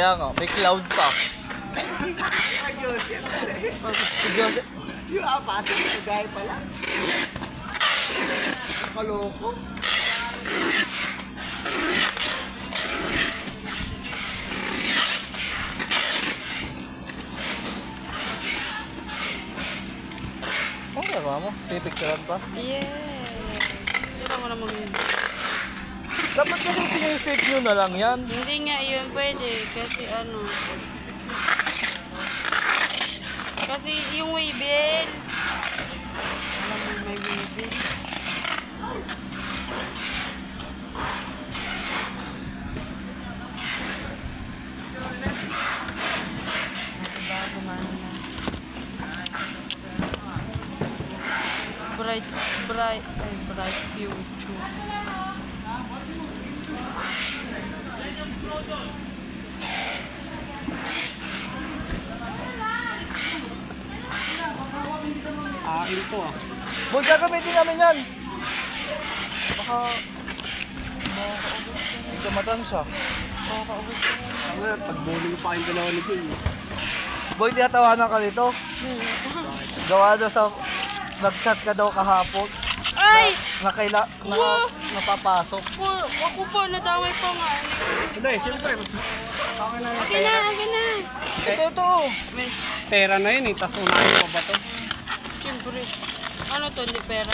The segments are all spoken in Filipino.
Kaya nga, may cloud pa. Si Joseph. Yung apat, yung gaya pala. Kaloko. Oh, gagawa mo? Pipicturean pa? Yes. Kailangan ko naman. Dapat kasi sinisave nyo na lang yan. Hindi nga yun pwede. Kasi ano. Kasi yung waybill. Alam mo may waybill. Bago man na. Bright future. Ito ah. Boy, gagamitin namin yan. Baka... Kamatan siya. Tama na, pag-bowling pa kayong dalawa ni Jay. Boy, tinatawanan ka dito. Gawa daw sa... Nag-chat ka daw kahapon. Ay! Napapasok. Ako pa, nadamay pa nga. Hindi, siyempre. Okay na Okay na, okay na. Ito. May, Pera na yun eh, tas unahin pa ba to? siyempre. Ano to, hindi pera?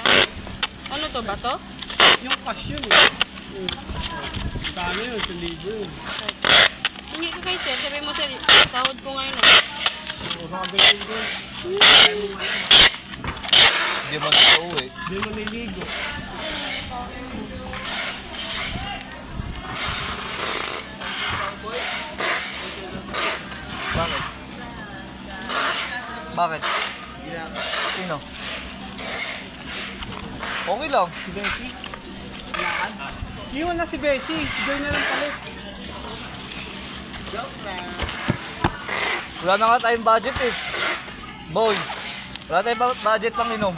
Ano to ba to? Yung cash yun eh. Dami yun, 1,000 yun. Hindi ko kay sir, sabi mo sir, sahod ko ngayon. O, nakagaling doon. Hindi mo na uuwi. Hindi mo niligo. Bakit? Bakit? Sino? Okay lang. Si Beshi? Lakad? Iwan na si Beshi. Si Joy na lang palit. Joke na. Wala na nga tayong budget eh. Boy, wala tayong budget pang inom.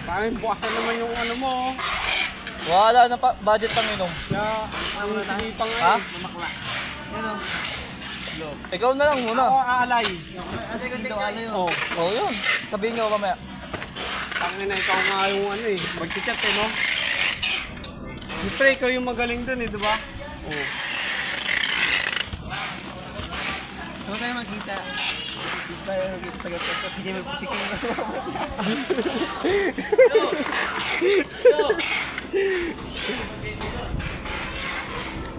Parang bukasan naman yung ano mo. Wala na budget pang inom. Kaya, ang hindi pa nga Ha? eh. Mamakla. Yan o. Ikaw na lang muna. Ako aalay. Kasi ganito alay yun. Oo yun. Sabihin nyo mamaya. Tangin na ikaw nga yung ano eh. Mag-chat eh no? Siyempre ikaw yung magaling dun eh, di ba? Oo. Saan tayo magkita? Dito tayo magkita sa gastos. Sige, magpusikin mo.